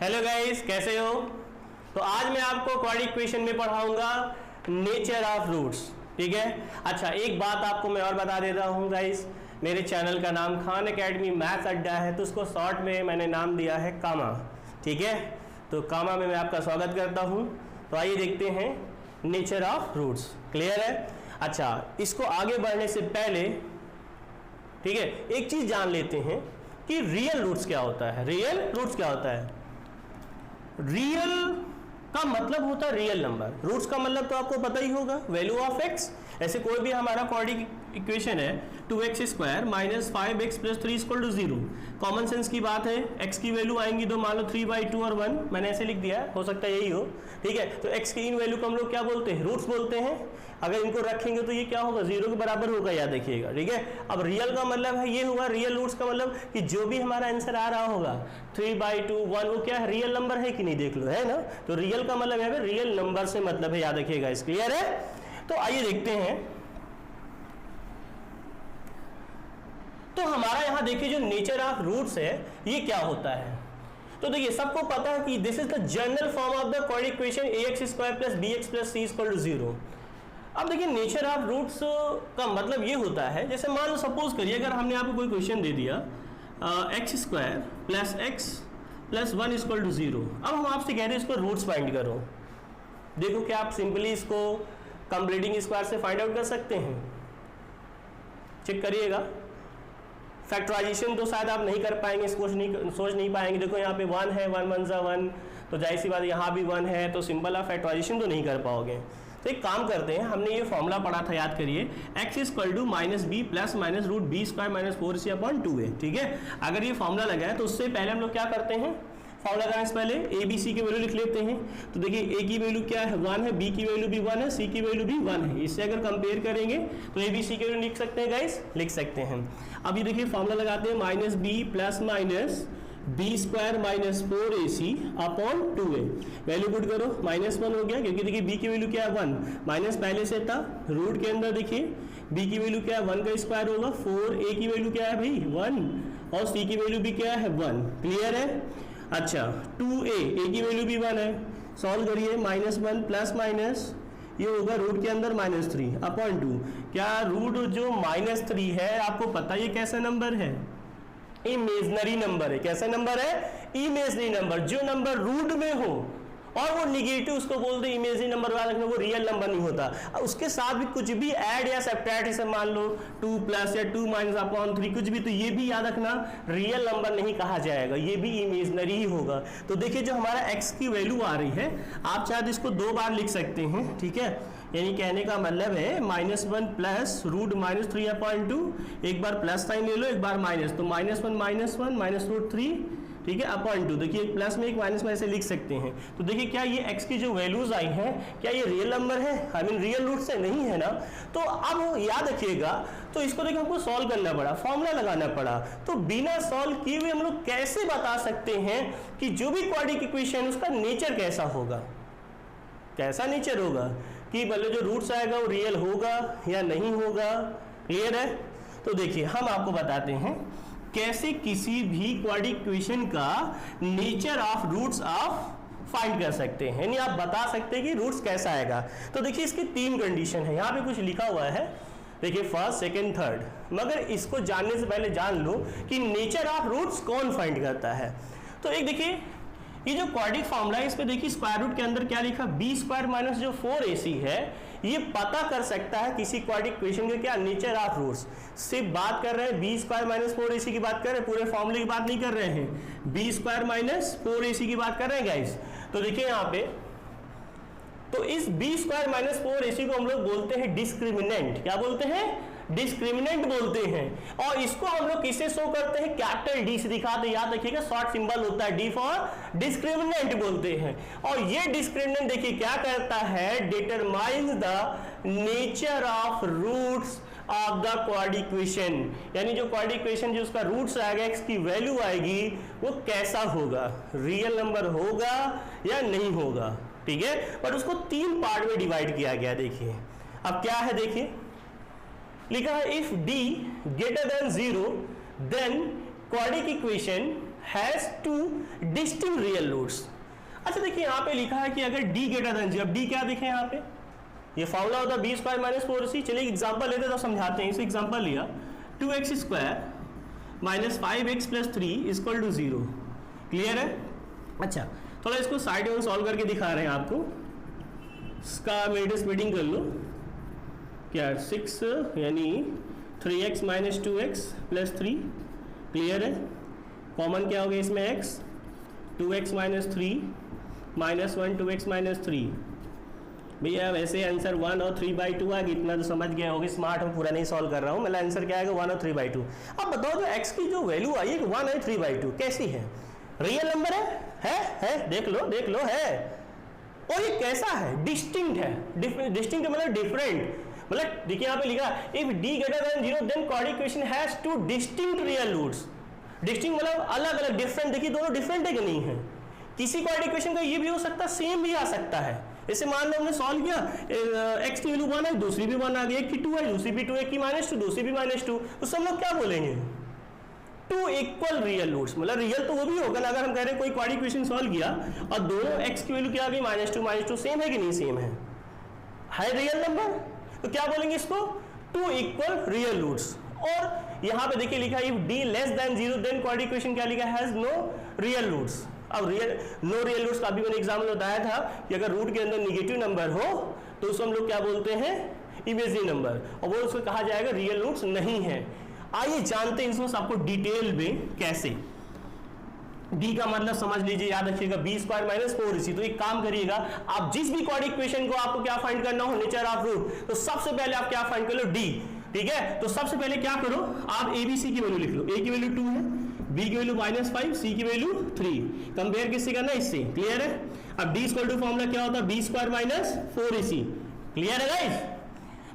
Hello guys, कैसे हो? तो आज मैं आपको क्वाड्रेटिक इक्वेशन में पढ़ाऊंगा नेचर ऑफ रूट्स। ठीक है। अच्छा, एक बात आपको मैं और बता दे रहा हूँ गाइस, मेरे चैनल का नाम खान एकेडमी मैथ्स अड्डा है, तो उसको शॉर्ट में मैंने नाम दिया है कामा। ठीक है, तो कामा में मैं आपका स्वागत करता हूँ। तो आइए देखते हैं नेचर ऑफ रूट्स। क्लियर है? अच्छा, इसको आगे बढ़ने से पहले ठीक है एक चीज जान लेते हैं कि रियल रूट्स क्या होता है। रियल रूट्स क्या होता है? रियल का मतलब होता है रियल नंबर। रूट्स का मतलब तो आपको पता ही होगा, वैल्यू ऑफ एक्स। ऐसे कोई भी हमारा क्वाड्रेटिक इक्वेशन है 2x square minus 5x plus 3 equal to 0। Common sense की बात है, x की वैल्यू आएंगी तो मान लो 3/2 और 1, मैंने ऐसे लिख दिया, हो सकता है यही हो। ठीक है, तो x की इन वैल्यू को हम लोग क्या बोलते हैं? रूट्स बोलते हैं। अगर इनको रखेंगे तो ये क्या होगा? 0 के बराबर होगा, याद रखिएगा। ठीक है, अब रियल का मतलब है ये हुआ, रियल रूट्स का मतलब कि जो भी हमारा आंसर आ रहा होगा 3/2 1, वो क्या है? रियल नंबर है कि नहीं, देख लो, है ना। तो रियल का मतलब है रियल नंबर से मतलब है, याद रखिएगा। इस क्लियर है? तो आइए देखते हैं। तो हमारा यहां देखिए जो नेचर ऑफ रूट्स है ये क्या होता है। तो देखिए सबको पता है कि this is the general form of the quadratic equation ax square plus bx plus c equal to 0। अब देखिए नेचर ऑफ रूट्स का मतलब ये होता है, जैसे मान लो सपोज करिए अगर हमने आपको कोई क्वेश्चन दे दिया x square plus x plus 1 equal to 0। अब हम आपसे कह रहे हैं इसको रूट्स फाइंड करो। देखो क्या आप सिंपली इसको कंप्लीटिंग स्क्वायर से फाइंड आउट कर सकते हैं? चेक करिएगा। फैक्टराइजेशन तो शायद आप नहीं कर पाएंगे, सोच नहीं पाएंगे। देखो यहाँ पे 1 है, 1 1 ज़ा 1, तो जाहिर सी बात यहाँ भी 1 है, तो सिंपल आप फैक्टराइजेशन तो नहीं कर पाओगे। तो एक काम करते हैं, हमने ये फॉर्मूला पढ़ा था, याद करिए, x equal to minus b plus minus root b square minus 4ac upon 2a। ठीक है, अगर ये फॉर्मूला लगा है तो उससे पहले हम लोग क्या करते हैं? फॉर्मूला लगाने से पहले ए बी सी की वैल्यू लिख लेते हैं। तो देखिए ए की वैल्यू क्या है? 1 है, बी की वैल्यू भी 1 है, सी की वैल्यू भी 1 है। इससे अगर कंपेयर करेंगे तो ए बी सी की वैल्यू लिख सकते हैं गाइस, लिख सकते हैं। अब ये देखिए फॉर्मूला लगाते हैं, minus b plus minus b square minus 4ac upon 2a। Value put करो, -1 हो गया, क्योंकि देखिए बी की वैल्यू क्या है? 1, माइनस पहले से था, रूट के अंदर देखिए बी की वैल्यू क्या है? 1 का स्क्वायर होगा, 4a की वैल्यू क्या है भाई? 1, और सी की वैल्यू भी क्या है? 1। क्लियर है? अच्छा, 2a, a की वैल्यू भी 1 है, सॉल्व करिए, -1 प्लस माइनस ये होगा रूट के अंदर -3 अपॉन 2। क्या रूट जो -3 है, आपको पता है ये कैसा नंबर है? इमेजनरी नंबर है। कैसा नंबर है? Imaginary number. जो नंबर रूट में हो और वो निगेटिव, उसको बोलते हैं इमेजनरी नंबर, वाला रखना, वो रियल नंबर नहीं होता। उसके साथ भी कुछ भी ऐड या सब्ट्रैक्ट, जैसे मान लो 2 प्लस या 2 माइनस अपॉन 3, कुछ भी, तो ये भी याद रखना रियल नंबर नहीं कहा जाएगा, ये भी इमेजनरी ही होगा। तो देखिए जो हमारा x की वैल्यू आ रही है, आप शायद इसको 2 बार लिख सकते हैं। ठीक है, यानी कहने का मतलब है -1 प्लस रूट -3 अपॉन 2, एक बार प्लस साइन ले लो, एक बार माइनस, तो -1 माइनस रूट 3, ठीक है, अपॉन 2। देखिए एक प्लस में एक माइनस में ऐसे लिख सकते हैं। तो देखिए क्या ये x की जो वैल्यूज आई हैं, क्या ये रियल नंबर है? आई मीन रियल रूट से नहीं है ना। तो अब याद रखिएगा, तो इसको देखिए हमको सॉल्व करना पड़ा, फॉर्मूला लगाना पड़ा। तो बिना सॉल्व किए हुए हम लोग कैसे बता सकते हैं कि जो भी क्वाड्रेटिक इक्वेशन उसका नेचर कैसा होगा? कैसा नेचर होगा कि मतलब जो रूट्स आएगा वो रियल होगा या नहीं होगा? क्लियर है? तो देखिए हम आपको बताते हैं कैसे किसी भी क्वाड्रेटिक इक्वेशन का nature of roots of find कर सकते हैं, यानी आप बता सकते हैं कि रूट्स कैसा आएगा। तो देखिए इसकी 3 कंडीशन है, यहाँ पे कुछ लिखा हुआ है, देखिए फर्स्ट, सेकंड, थर्ड। मगर इसको जानने से पहले जान लो कि नेचर ऑफ रूट्स कौन फाइंड करता है। तो एक देखिए ये जो क्वाड्रेटिक फॉर्मूला है, इस पे देखिए स्क्वायर रूट के अंदर क्या लिखा? बी स्क्वायर माइनस जो 4ac है, ये पता कर सकता है किसी क्वाड्रेटिक इक्वेशन के क्या नेचर ऑफ रूट्स। सिर्फ बात कर रहे हैं बी स्क्वायर माइनस 4ac की बात कर रहे हैं, पूरे फॉर्मूले की बात नहीं कर रहे हैं, बी स्क्वायर माइनस 4ac की बात कर रहे हैं गाइस। तो देखिए यहाँ पे, तो इस बी स्क्वायर माइनस 4ac को हम लोग बोलते हैं डिस्क्रिमिनेंट। क्या बोलते हैं? डिस्क्रिमिनेंट बोलते हैं। और इसको हम लोग किसे शो करते हैं? कैपिटल डी से दिखाते हैं, याद रखिएगा, शॉर्ट सिंबल होता है डी फॉर डिस्क्रिमिनेंट बोलते हैं। और ये डिस्क्रिमिनेंट देखिए क्या करता है? Determines the nature of roots of the quadratic equation, यानी जो क्वाड्रेटिक इक्वेशन जो उसका रूट्स आएगा, x की वैल्यू आएगी, वो कैसा होगा? रियल नंबर होगा या नहीं होगा? ठीक है, पर उसको 3 पार्ट में डिवाइड किया गया। देखिए अब क्या है, देखिए लिखा है if d greater than 0 then quadratic equation has two distinct real roots. अच्छा देखिए यहाँ पे लिखा है कि अगर d ग्रेटर देन 0, अब d क्या दिखे यहाँ पे, ये फॉर्मूला होता है b स्क्वायर माइनस 4ac। चलिए एग्जांपल लेते तो समझाते हैं। इसे एग्जांपल लिया 2x square minus 5x plus 3 equal to 0। Clear है? अच्छा थोड़ा इसको साइड में सॉल्व करके दिखा रहे हैं आपको। इसका मेरिट स्प्लिटिंग कर लो, क्या 6 यानी 3x minus 2x plus 3। Clear है? कॉमन क्या हो गया इसमें x, 2x minus 3 minus 1 2x minus 3। भैया वैसे आंसर 1 और 3/2 आ गया, इतना तो समझ गया होगा। स्मार्ट हम पूरा नहीं सॉल्व कर रहा हूँ, मेरा आंसर क्या आएगा 1 और 3/2। अब बताओ जो x की जो वैल्यू आई है 1 और 3/2 कैसी है? रियल नंबर है? देख लो है। और ये कैसा है? डिस्टिंक्ट है। डिस्टिंक्ट मतलब डिफरेंट। मतलब देखिए यहाँ पे लिखा if d greater than 0 then quadratic equation has two distinct real roots. Distinct मतलब अलग अलग, डिफरेंट। देखिए दोनों डिफरेंट है कि नहीं है? किसी क्वाड्रेटिक इक्वेशन का ये भी हो सकता है, सेम भी आ सकता है। जैसे मान लो हमने सॉल्व किया, x की वैल्यू 1 है, दूसरी भी 1 आ गई, एक की 2 है, दूसरी भी 2, एक की -2, दूसरी भी -2, तो सब लोग क्या बोलेंगे? 2 इक्वल रियल रूट्स। मतलब रियल तो वो भी होगा ना, अगर हम कह रहे हैं कोई क्वाड्रेटिक इक्वेशन सॉल्व किया और दोनों x की वैल्यू क्या आ गई -2 सेम है कि नहीं सेम है रियल नंबर, तो क्या बोलेंगे इसको? 2 इक्वल रियल रूट्स। और यहाँ पे देखिए लिखा if d less than 0 then quadratic equation क्या लिखा हैज नो रियल रूट्स। अब नो रियल रूट्स का अभी मैंने एग्जाम्पल बताया था कि अगर रूट के अंदर निगेटिव नंबर हो तो उसको हम लोग क्या बोलते हैं? इमेजिनरी नंबर, और वो उसको कहा जाएगा रियल रूट्स नहीं है। आइए जानते हैं इसमें आपको डिटेल में कैसे। d का मतलब समझ लीजिए, याद रखिएगा b स्क्वायर माइनस 4ac। तो एक काम करिएगा, आप जिस भी क्वाड्रेटिक इक्वेशन को आपको क्या फाइंड करना हो नेचर ऑफ रूट, तो सबसे पहले आप क्या फाइंड कर लो? d। ठीक है, तो सबसे पहले क्या करो, आप abc की वैल्यू लिख लो। a की वैल्यू 2 है, b की वैल्यू -5, c की वैल्यू 3। कंपेयर किससे करना? इससे। क्लियर है? अब d इक्वल टू फॉर्मूला क्या होता है? b square minus 4ac। Clear है गाइस?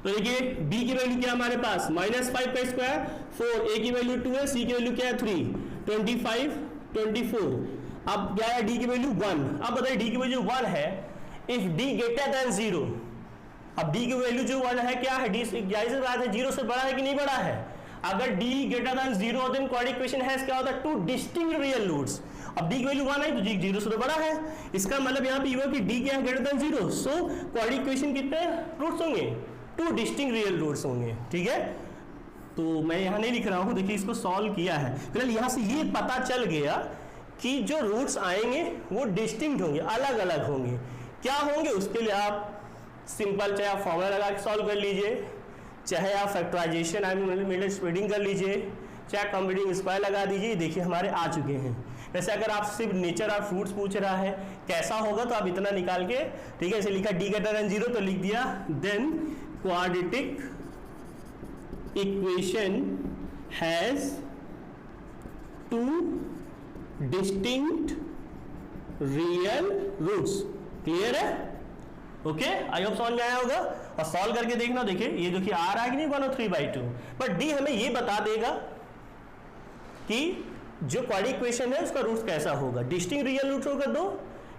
तो देखिए b की वैल्यू क्या हमारे पास -5 का स्क्वायर 4, a की वैल्यू 2 है, c की वैल्यू क्या है 3, 25 24। अब क्या है? d की वैल्यू 1। अब बताइए d की वैल्यू 1 है, इफ d ग्रेटर देन 0। अब d की वैल्यू जो 1 है क्या है? d जाहिर सी बात है 0 से बड़ा है कि नहीं बड़ा है? अगर d greater than 0 then quadratic equation has क्या होता है? 2 डिस्टिंक्ट रियल रूट्स। अब d की वैल्यू 1 है तो d 0 से तो बड़ा है, इसका मतलब यहाँ पे ये हुआ कि d क्या है? Greater than 0। So quadratic equation कितने रूट्स होंगे? 2 डिस्टिंक्ट रियल रूट्स होंगे। ठीक है, तो मैं यहाँ नहीं लिख रहा हूँ, देखिए इसको सॉल्व किया है। फिलहाल यहाँ से ये पता चल गया कि जो रूट्स आएंगे वो डिस्टिंक्ट होंगे, अलग अलग होंगे। क्या होंगे? उसके लिए आप सिंपल चाहे आप फॉर्मूला लगा के सॉल्व कर लीजिए, चाहे आप फैक्टराइजेशन मेरिट स्प्लिटिंग कर लीजिए, चाहे कंप्यूटिंग स्क्वायर लगा दीजिए। देखिए हमारे आ चुके हैं। वैसे अगर आप सिर्फ नेचर ऑफ फ्रूट्स पूछ रहा है कैसा होगा, तो आप इतना निकाल के, ठीक है, इसे लिखा d ग्रेटर देन 0 तो लिख दिया then quadratic equation has 2 distinct real roots. Clear है? ओके, आई होप समझ में आया होगा। और सॉल्व करके देखना, देखिए ये देखिए आ रहा है कि नहीं 1 और 3/2, बट डी हमें ये बता देगा कि जो क्वाड्रेटिक इक्वेशन है उसका रूट्स कैसा होगा। डिस्टिंक्ट रियल रूट्स होगा दो,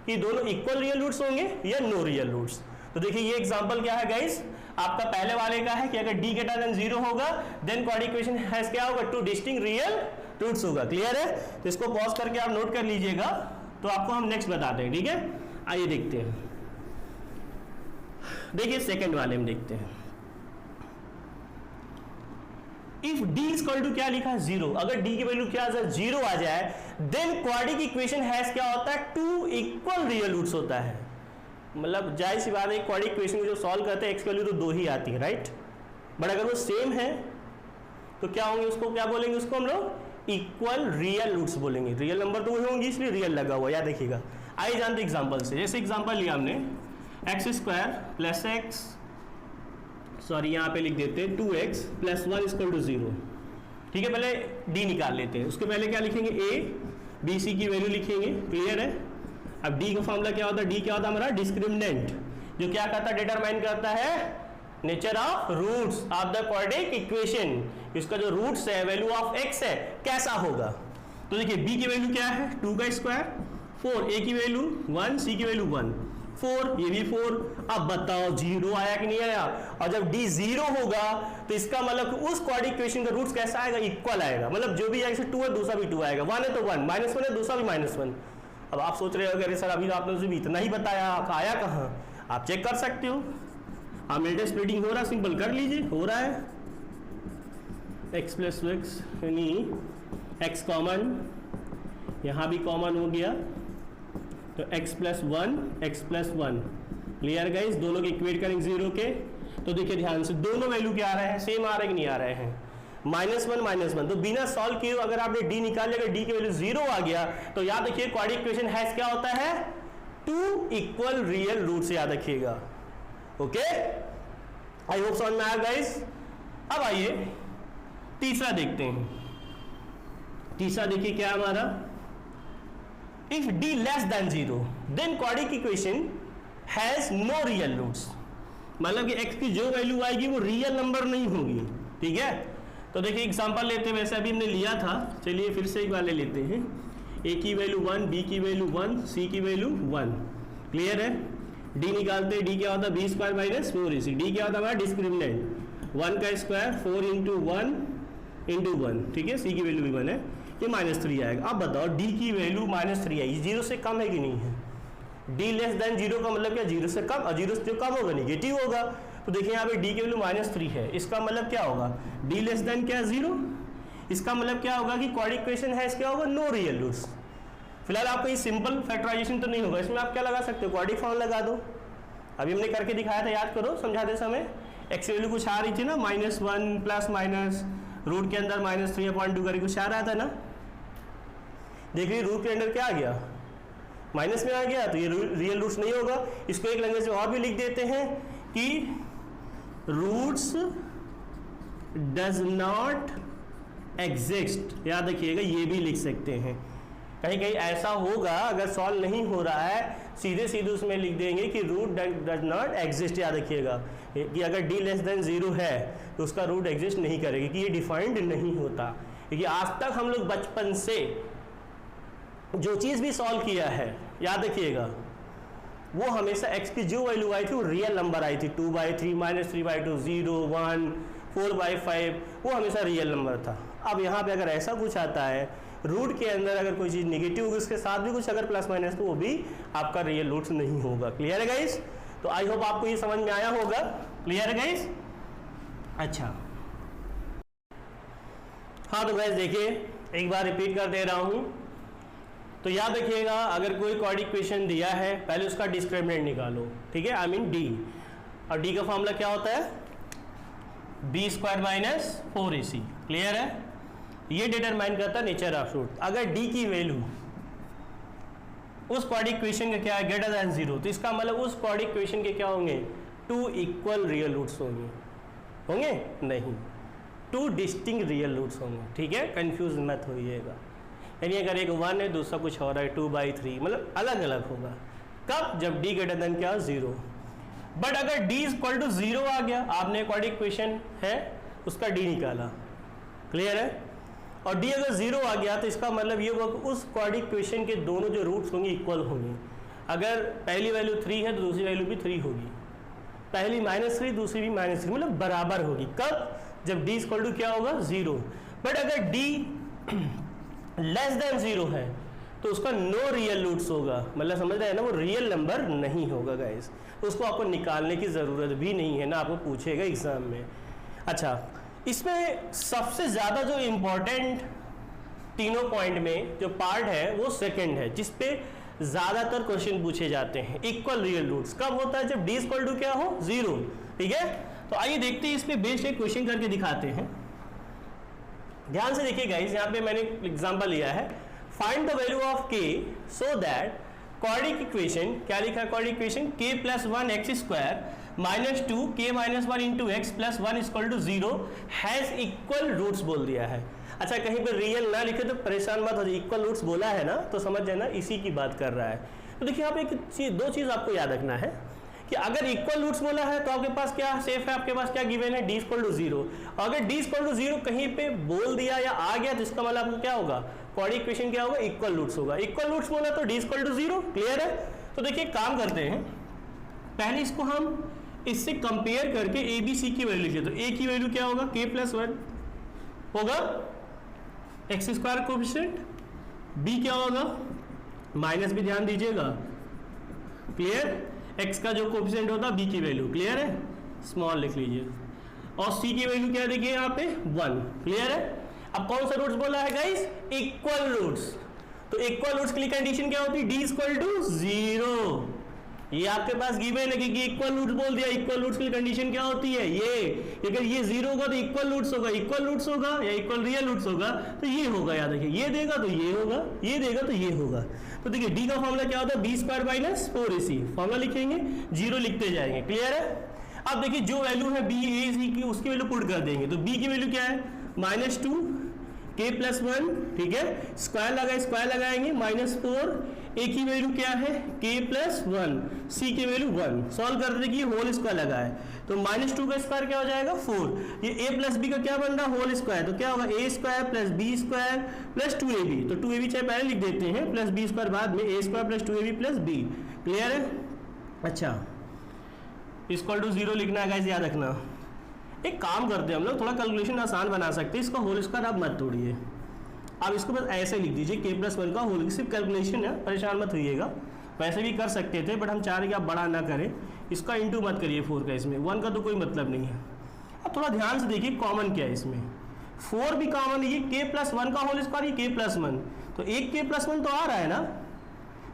कि दोनों इक्वल रियल रूट्स होंगे या नो रियल रूट्स। तो देखिए ये एग्जांपल क्या है गाइस, आपका पहले वाले का है कि अगर d ग्रेटर देन 0 होगा देन क्वाड्रेटिक इक्वेशन हैज क्या होगा? 2 डिस्टिंक्ट रियल रूट्स होगा। क्लियर है? तो इसको पॉज करके आप नोट कर लीजिएगा, तो आपको हम नेक्स्ट बताते हैं। ठीक है, आइए देखते हैं। देखिए सेकंड वाले में देखते हैं। इफ d इक्वल टू क्या लिखा है 0, अगर d की वैल्यू क्या 0 आ जाए देन क्वाड्रेटिक इक्वेशन हैज क्या होता है? 2 इक्वल रियल रूट्स होता है। मतलब जाहिर सी बात है क्वाड्रेटिक इक्वेशन को जो सॉल्व करते हैं x की वैल्यू तो 2 ही आती है, राइट? बट अगर वो सेम है तो क्या होंगे? उसको क्या बोलेंगे? उसको हम लोग इक्वल रियल रूट्स बोलेंगे। रियल नंबर तो वही होंगे इसलिए रियल लगा हुआ, याद देखिएगा। आइए जानते एग्जांपल से। जैसे एग्जांपल लिया हमने x square plus x, sorry यहाँ पे लिख देते हैं 2x प्लस 1 इक्वल टू 0। ठीक है, पहले d निकाल लेते हैं। उसके पहले क्या लिखेंगे? a b c की वैल्यू लिखेंगे। क्लियर है? अब d का फॉर्मूला क्या होता है? d क्या होता है हमारा? डिस्क्रिमिनेंट, जो क्या करता है? डिटरमाइन करता है nature of roots of the quadratic equation. इसका जो रूट्स है, वैल्यू ऑफ x है, कैसा होगा? तो देखिए b की वैल्यू क्या है? 2 का स्क्वायर, 4 a की वैल्यू 1, c की वैल्यू 1, 4, ये भी 4। अब बताओ जीरो आया कि नहीं आया? और जब d 0 होगा तो इसका मतलब उस क्वाड्रेटिक इक्वेशन का रूट्स कैसा आएगा? इक्वल आएगा। मतलब जो भी आएगा 2 है दूसरा भी 2 आएगा, 1 है तो 1, -1 है दूसरा भी -1। अब आप सोच रहे हो अरे सर अभी आपने मुझे इतना ही बताया, आया कहाँ? आप चेक कर सकते हो। आप मल्टी स्प्लिटिंग हो रहा, सिंपल कर लीजिए, हो रहा है। x प्लस x यानी x कॉमन, यहाँ भी कॉमन हो गया तो x प्लस 1 क्लियर गाइस। दोनों के इक्वेट करेंगे 0 के, तो देखिए ध्यान से दोनों वैल्यू क्या आ रहे हैं? सेम आ रहे हैं कि नहीं आ रहे हैं? -1 तो बिना सॉल्व किए अगर आपने d निकाल लिया, अगर d की वैल्यू 0 आ गया तो याद रखिए क्वाड्रेटिक इक्वेशन हैज क्या होता है? 2 इक्वल रियल रूट्स, याद रखिएगा। ओके, आई होप समझ में आया गाइस। अब आइए तीसरा देखते हैं। तीसरा देखिए क्या हमारा, if d less than 0 then quadratic equation has no real roots. मतलब कि x की जो वैल्यू आएगी वो रियल नंबर नहीं होगी, ठीक है। तो देखिए एग्जांपल लेते हैं, वैसे अभी हमने लिया था, चलिए फिर से एक बार ले लेते हैं। a की वैल्यू 1, b की वैल्यू 1, c की वैल्यू 1, क्लियर है। d निकालते हैं, d क्या होता है? b square minus 4ac। d क्या होता है हमारा? डिस्क्रिमिनेंट 1 का स्क्वायर 4 इंटू 1, ठीक है। c की वैल्यू भी 1 है, ये -3 आएगा। अब बताओ d की वैल्यू -3 आई, 0 से कम है कि नहीं है? d लेस देन 0 का मतलब क्या? 0 से कम, और 0 से जो कम होगा निगेटिव होगा। तो देखिए यहाँ पे d की वैल्यू -3 है, इसका मतलब क्या होगा? d लेस देन क्या? 0। इसका मतलब क्या होगा कि क्वाड्रेटिक इक्वेशन है, क्या होगा? No real roots. फिलहाल आपको ये सिंपल फैक्टराइजेशन तो नहीं होगा, इसमें आप क्या लगा सकते हो? क्वाड्रेटिक फॉर्म लगा दो। अभी हमने करके दिखाया था, याद करो समझाते समय। x वैल्यू कुछ आ रही थी ना, -1 प्लस माइनस रूट के अंदर -3/2 करके कुछ आ रहा था ना। देखिए रूट के अंदर क्या आ गया? माइनस में आ गया, तो ये रियल रूट्स नहीं होगा। इसको एक लैंग्वेज में और भी लिख देते हैं कि रूट्स डज नॉट एग्जिस्ट। याद रखिएगा, ये भी लिख सकते हैं। कहीं कहीं ऐसा होगा अगर सॉल्व नहीं हो रहा है, सीधे सीधे उसमें लिख देंगे कि रूट डज नॉट एग्जिस्ट। याद रखिएगा कि अगर d लेस देन 0 है तो उसका रूट एग्जिस्ट नहीं करेगी, कि ये डिफाइंड नहीं होता। क्योंकि आज तक हम लोग बचपन से जो चीज़ भी सॉल्व किया है, याद रखिएगा, वो हमेशा x की जो वैल्यू आई थी वो रियल नंबर आई थी। 2/3, -3/2, 0, 1, 4/5, वो हमेशा रियल नंबर था। अब यहाँ पे अगर ऐसा कुछ आता है, रूट के अंदर अगर कोई चीज़ निगेटिव होगी, उसके साथ भी कुछ अगर प्लस माइनस, तो वो भी आपका रियल रूट्स नहीं होगा। क्लियर है गाइस? तो आई होप आपको ये समझ में आया होगा। क्लियर है गाइस? अच्छा, हाँ तो गाइस देखिए एक बार रिपीट कर दे रहा हूँ। तो याद रखिएगा, अगर कोई क्वाड्रेटिक इक्वेशन दिया है, पहले उसका डिस्क्रिमिनेंट निकालो, ठीक है, आई मीन d। और d का फॉर्मूला क्या होता है? b square minus 4ac। Clear है? ये डिटरमाइन करता है नेचर ऑफ रूट। अगर d की वैल्यू उस क्वाड्रेटिक इक्वेशन का क्या है? ग्रेटर देन 0, तो इसका मतलब उस क्वाड्रेटिक इक्वेशन के क्या होंगे? 2 इक्वल रियल रूट्स होंगे। होंगे नहीं, 2 डिस्टिंक्ट रियल रूट्स होंगे, ठीक है। कंफ्यूज मत होइएगा। यानी अगर एक 1 है, दूसरा कुछ और है, 2/3, मतलब अलग अलग होगा। कब? जब d ग्रेटर देन क्या? 0। बट अगर d इक्वल टू 0 आ गया, आपने क्वाड्रेटिक इक्वेशन है उसका d निकाला, क्लियर है, और d अगर 0 आ गया तो इसका मतलब ये होगा कि उस क्वाड्रेटिक इक्वेशन के दोनों जो रूट्स होंगे इक्वल होंगे। अगर पहली वैल्यू 3 है तो दूसरी वैल्यू भी 3 होगी। पहली -3, दूसरी भी -3, मतलब बराबर होगी। कब? जब d इक्वल टू क्या होगा? 0। बट अगर d लेस देन 0 है तो उसका नो रियल रूट्स होगा, मतलब समझ रहे हैं ना, वो रियल नंबर नहीं होगा गाइस। तो उसको आपको निकालने की ज़रूरत भी नहीं है ना, आपको पूछेगा एग्जाम में। अच्छा, इसमें सबसे ज़्यादा जो इम्पोर्टेंट तीनों पॉइंट में जो पार्ट है वो सेकंड है, जिस पे ज़्यादातर क्वेश्चन पूछे जाते हैं। इक्वल रियल रूट्स कब होता है? जब d इक्वल टू क्या हो? 0, ठीक है। तो आइए देखते हैं, इस पे बेस्ड एक क्वेश्चन करके दिखाते हैं। ध्यान से देखिए गाइस, यहाँ पे मैंने एग्जांपल लिया है, find the value of k so that quadratic equation, क्या लिखा है quadratic equation? k + 1x² - 2k - 1 × x + 1 = 0 has equal roots बोल दिया है। अच्छा, कहीं पर रियल ना लिखे तो परेशान मत हो जाइए, इक्वल रूट्स बोला है ना तो समझ जाना इसी की बात कर रहा है। तो देखिए यहाँ पे एक चीज, दो चीज़ आपको याद रखना है कि अगर इक्वल रूट्स बोला है तो आपके पास क्या सेफ है? आपके पास क्या गिवन है? d = 0। अगर d = 0 कहीं पे बोल दिया या आ गया तो इसका मतलब आपको क्या होगा? क्वाड्रेटिक इक्वेशन क्या होगा? इक्वल रूट्स होगा। इक्वल रूट्स बोला तो d = 0। क्लियर है? तो देखिए काम करते हैं, पहले इसको हम इससे कंपेयर करके ए बी सी की वैल्यू लिखिए। तो ए की वैल्यू क्या होगा, के प्लस 1 होगा एक्स स्क्वायर कोफिशिएंट, बी क्या होगा माइनस भी ध्यान दीजिएगा, क्लियर, एक्स का जो कोफिशिएंट होता है बी की वैल्यू, क्लियर है, स्मॉल लिख लीजिए, और सी की वैल्यू क्या देखिए यहाँ पे 1, क्लियर है। अब कौन सा रूट्स बोला है गाइस, इक्वल रूट्स। तो इक्वल रूट्स के लिए कंडीशन क्या होती है, डी इक्वल टू 0। ये आपके पास गिवन है क्योंकि इक्वल रूट्स बोल दिया। इक्वल रूट्स की कंडीशन क्या होती है, ये अगर ये 0 होगा तो इक्वल रूट्स होगा, इक्वल रूट्स होगा या इक्वल रियल रूट्स होगा तो ये होगा, याद रखिए, ये देगा तो ये होगा, ये देगा तो ये होगा। तो देखिए डी का फॉर्मूला क्या होता है, B square minus 4ac, formula लिखेंगे 0 लिखते जाएंगे, क्लियर है। अब देखिए जो वैल्यू है बी ए सी की उसकी वैल्यू पुट कर देंगे। तो बी की वैल्यू क्या है -2 के प्लस 1, ठीक है, स्क्वायर लगाएंगे -4, ए की वैल्यू क्या है के प्लस 1, सी की वैल्यू 1, सॉल्व कर देंगे, होल स्क्वायर लगा है तो -2 का स्क्वायर क्या हो जाएगा 4, ये ए प्लस बी का क्या बन रहा है होल स्क्वायर, तो क्या होगा a square plus b square plus 2ab, तो 2ab चाहे पहले लिख देते हैं प्लस बी स्क्वायर बाद में, a square plus 2ab plus b, clear है। अच्छा इक्वल टू 0 लिखना है गाइस, याद रखना। एक काम करते हैं हम लोग, थोड़ा कैलकुलेशन आसान बना सकते हैं, इसका होल स्क्वायर आप मत तोड़िए, आप इसको बस ऐसे लिख दीजिए के प्लस 1 का होल, सिर्फ कैलकुलेशन है, परेशान मत होइएगा, वैसे भी कर सकते थे बट हम चाह रहे कि आप बड़ा ना करें, इसका इंटू मत करिए 4 का, इसमें 1 का तो कोई मतलब नहीं है। अब थोड़ा ध्यान से देखिए कॉमन क्या है इसमें, 4 भी कॉमन है, ये के प्लस 1 का होल स्क्वायर, ये के प्लस 1, तो एक के प्लस 1 तो आ रहा है ना,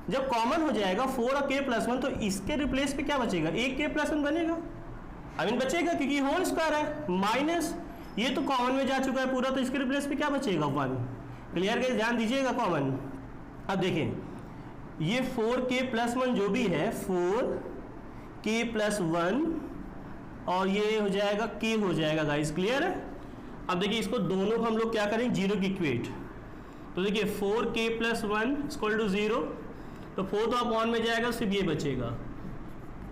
जब कॉमन हो जाएगा 4 और के प्लस 1 तो इसके रिप्लेस पे क्या बचेगा, एक के प्लस 1 बनेगा, आई मीन बचेगा क्योंकि होल स्क्वायर है, माइनस ये तो कॉमन में जा चुका है पूरा, तो इसके रिप्लेस पे क्या बचेगा 1, क्लियर गाइस, ध्यान दीजिएगा कॉमन। अब देखें ये 4k प्लस 1 जो भी है 4k प्लस 1 और ये हो जाएगा k हो जाएगा गाइस, क्लियर है। अब देखिए इसको दोनों को हम लोग क्या करें 0 की इक्वेट, तो देखिए 4k प्लस 1 इक्वल टू 0, तो 4 तो अपॉन में जाएगा, सिर्फ ये बचेगा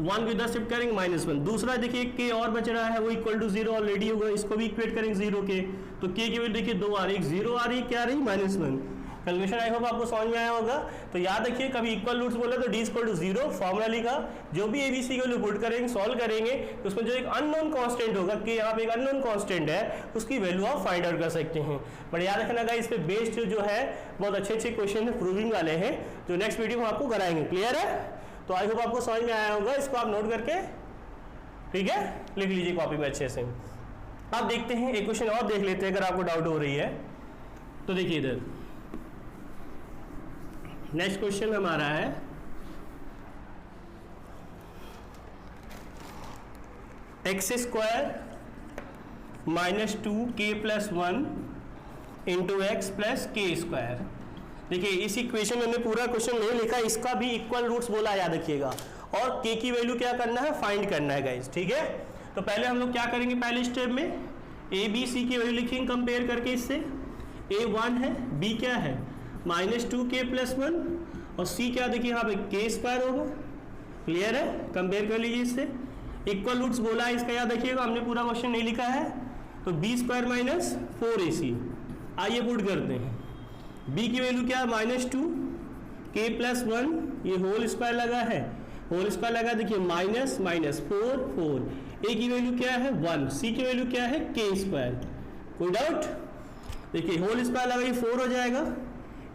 1 को इधर शिफ्ट करेंगे -1, दूसरा देखिए k और बच रहा है वो इक्वल टू 0 ऑलरेडी होगा, इसको भी इक्वेट करेंगे 0 के, तो k की वैल्यू देखिए 2 आ रही है, 0 आ रही है, क्या आ रही है -1। कैलकुलेशन आई होप आपको समझ में आया होगा। तो याद रखिए कभी इक्वल रूट्स बोले तो डी इक्वल टू 0 फॉर्मूला लिखा, जो भी एबीसी को पुट करेंगे सॉल्व करेंगे तो उसमें जो एक अननोन कांस्टेंट होगा कि यहाँ पे एक अननोन कांस्टेंट है उसकी वैल्यू आप फाइंड आउट कर सकते हैं। बट याद रखना गाइस इस पे बेस्ड जो है बहुत अच्छे क्वेश्चन है प्रूविंग वाले हैं जो नेक्स्ट वीडियो में आपको कराएंगे, क्लियर है। तो आई होप आपको समझ में आया होगा, इसको आप नोट करके ठीक है लिख लीजिए कॉपी में अच्छे से। अब देखते हैं एक क्वेश्चन और देख लेते हैं अगर आपको डाउट हो रही है तो। देखिए इधर नेक्स्ट क्वेश्चन हमारा है x square -2k plus 1 into x plus के स्क्वायर। देखिए इस इक्वेशन में हमने पूरा क्वेश्चन नहीं लिखा, इसका भी इक्वल रूट्स बोला याद रखिएगा, और k की वैल्यू क्या करना है फाइंड करना है गाइस, ठीक है। तो पहले हम लोग क्या करेंगे, पहले स्टेप में a b c की वैल्यू लिखेंगे कंपेयर करके, इससे a 1 है, b क्या है -2k प्लस 1 और c क्या देखिए यहाँ पे k स्क्वायर होगा, क्लियर है। कंपेयर कर लीजिए इससे, इक्वल रूट्स बोला है इसका याद रखिएगा, हमने पूरा क्वेश्चन नहीं लिखा है। तो b स्क्वायर माइनस 4ac, आइए पुट करते हैं। b की वैल्यू क्या है -2k प्लस 1, ये होल स्क्वायर लगा है, होल स्क्वायर लगा देखिए माइनस माइनस 4 4, a की वैल्यू क्या है 1, c की वैल्यू क्या है k स्क्वायर, कोई डाउट। देखिए होल स्क्वायर लगा ये 4 हो जाएगा,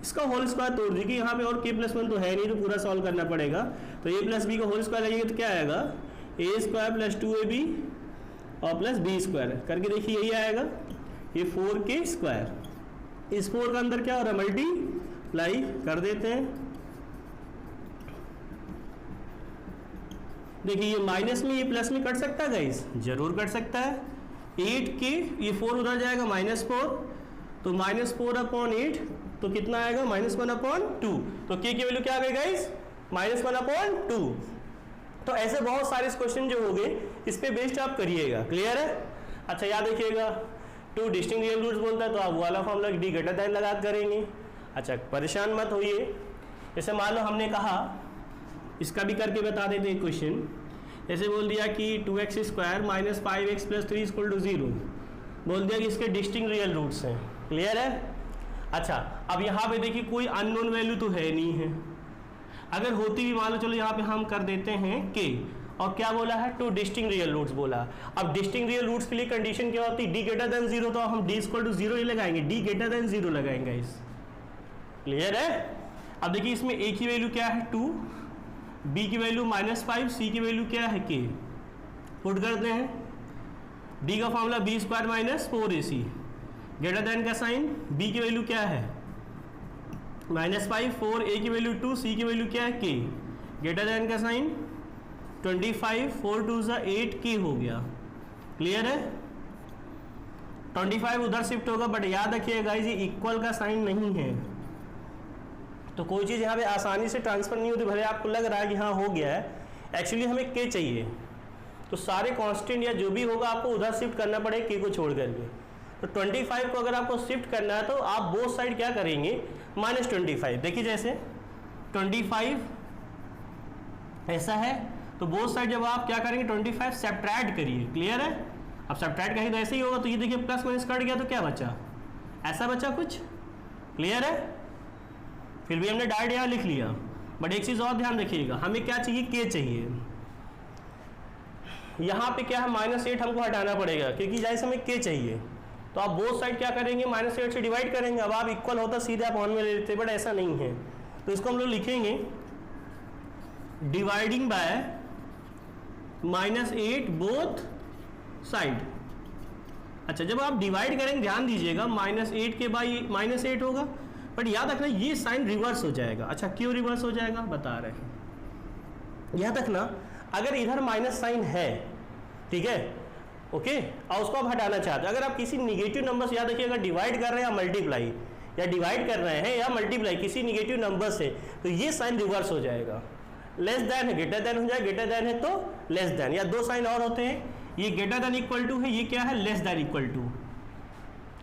इसका होल स्क्वायर तोड़ दीजिए, यहाँ पे और k प्लस 1 तो है नहीं तो पूरा सॉल्व करना पड़ेगा। तो a प्लस बी का होल स्क्वायर लगेगा तो क्या आएगा a स्क्वायर प्लस 2ab और प्लस b स्क्वायर करके देखिए यही आएगा, ये 4k स्क्वायर। इस 4 का अंदर क्या हो रहा है मल्टीप्लाई कर देते हैं, देखिए ये माइनस में ये प्लस में कट सकता है गाइस, जरूर कट सकता है। 8k ये 4 उधर जाएगा -4, तो -4 अपॉन 8 तो कितना आएगा -1/2, तो k की वैल्यू क्या आ गई गाइस -1/2। तो ऐसे बहुत सारे क्वेश्चन जो हो गए इस पे बेस्ड आप करिएगा, क्लियर है। अच्छा याद रखिएगा 2 डिस्टिंक्ट रियल रूट्स बोलता है तो आप वाला फॉर्मूला d ग्रेटर दैन लगा करेंगे। अच्छा परेशान मत होइए, जैसे मान लो हमने कहा, इसका भी करके बता देते हैं क्वेश्चन, ऐसे बोल दिया कि 2x square minus 5x plus 3 equal to 0, बोल दिया कि इसके डिस्टिंक्ट रियल रूट्स हैं, क्लियर है। अच्छा अब यहाँ पे देखिए कोई अननोन वैल्यू तो है नहीं है, अगर होती भी मान लो चलो यहाँ पे हम कर देते हैं k और क्या बोला है, 2 डिस्टिंक्ट रियल रूट्स बोला। अब डिस्टिंक्ट रियल रूट्स के लिए कंडीशन क्या होती है, d ग्रेटर देन 0, तो हम d इक्वल टू 0 ही लगाएंगे, d ग्रेटर देन 0 लगाएंगे इस, क्लियर है। अब देखिए इसमें a की वैल्यू क्या है 2, b की वैल्यू -5, c की वैल्यू क्या है k, पुट करते हैं, d का formula b square minus 4ac, greater than का साइन, b की वैल्यू क्या है -5, 4, a की वैल्यू 2, c की वैल्यू क्या है k, ग्रेटर देन का साइन 25, 4 2 8 k हो गया, क्लियर है। 25 उधर शिफ्ट होगा, बट याद रखिएगा गाइस ये इक्वल का साइन नहीं है, तो कोई चीज़ यहाँ पे आसानी से ट्रांसफर नहीं होती, भले आपको लग रहा है कि हाँ हो गया है, एक्चुअली हमें k चाहिए, तो सारे कांस्टेंट या जो भी होगा आपको उधर शिफ्ट करना पड़ेगा k को छोड़ करके। तो 25 को अगर आपको शिफ्ट करना है तो आप बोथ साइड क्या करेंगे, -25। देखिए जैसे 25 ऐसा है, तो बोथ साइड जब आप क्या करेंगे 25 सब्ट्रैक्ट करिए, क्लियर है। अब सब्ट्रैक्ट करेंगे तो ऐसे ही होगा, तो ये देखिए प्लस माइनस कट गया तो क्या बचा, ऐसा बचा कुछ, क्लियर है। फिर भी हमने डायरेक्ट यहाँ लिख लिया, बट एक चीज़ और ध्यान रखिएगा, हमें क्या चाहिए, k चाहिए। यहाँ पे क्या है -8 हमको हटाना पड़ेगा, क्योंकि जैसे हमें k चाहिए, तो आप बोथ साइड क्या करेंगे -8 से डिवाइड करेंगे। अब आप इक्वल होता सीधे आप 1 में ले लेते, बट ऐसा नहीं है, तो इसको हम लोग लिखेंगे डिवाइडिंग बाय -8 बोथ साइड। अच्छा, जब आप डिवाइड करेंगे ध्यान दीजिएगा -8 के बाई -8 होगा, बट याद रखना ये साइन रिवर्स हो जाएगा। अच्छा, क्यों रिवर्स हो जाएगा बता रहे हैं, याद रखना अगर इधर माइनस साइन है, ठीक है, ओके, और उसको आप हटाना चाहते हैं, अगर आप किसी निगेटिव नंबर से, याद रखिए अगर डिवाइड कर रहे हैं या मल्टीप्लाई, या डिवाइड कर रहे हैं या मल्टीप्लाई किसी निगेटिव नंबर से, तो ये साइन रिवर्स हो जाएगा। लेस देन है ग्रेटर देन हो जाए, ग्रेटर देन है तो लेस देन, या दो साइन और होते हैं, ये ग्रेटर देन इक्वल टू है, ये क्या है less than equal to,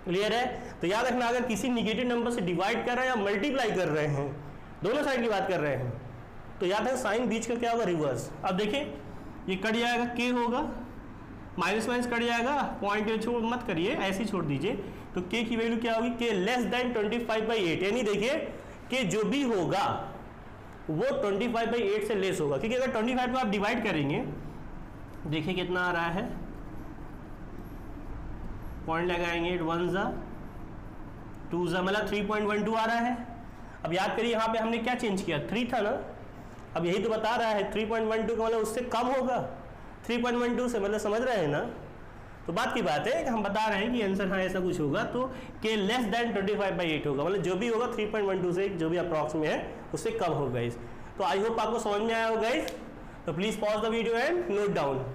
clear है। तो याद रखना अगर किसी निगेटिव नंबर से डिवाइड कर रहे हैं या मल्टीप्लाई कर रहे हैं, दोनों साइड की बात कर रहे हैं, तो याद है साइन बीच का क्या होगा, रिवर्स। अब देखिए ये कट जाएगा, के होगा, माइनस माइनस कट जाएगा, पॉइंट छोड़ मत करिए, ऐसे ही छोड़ दीजिए, तो के की वैल्यू क्या होगी, के लेस देन 25/8, यानी देखिए कि जो भी होगा वो 25/8 से लेस होगा, क्योंकि अगर 25 को आप डिवाइड करेंगे, देखिए कितना आ रहा है, पॉइंट लगाएंगे 1 ज़ा 2 ज़ा मतलब 3.12 आ रहा है। अब याद करिए यहाँ पे हमने क्या चेंज किया, 3 था ना, अब यही तो बता रहा है 3.12 का मतलब उससे कम होगा 3.12 से, मतलब समझ रहे हैं ना। तो बात की बात है कि हम बता रहे हैं कि आंसर हाँ ऐसा कुछ होगा, तो के लेस देन 25/8 होगा, मतलब जो भी होगा 3.12 से जो भी अप्रॉक्स में है उससे कम होगा इस। तो आई होप आपको समझ में आया होगा इस, तो please pause the video and note down.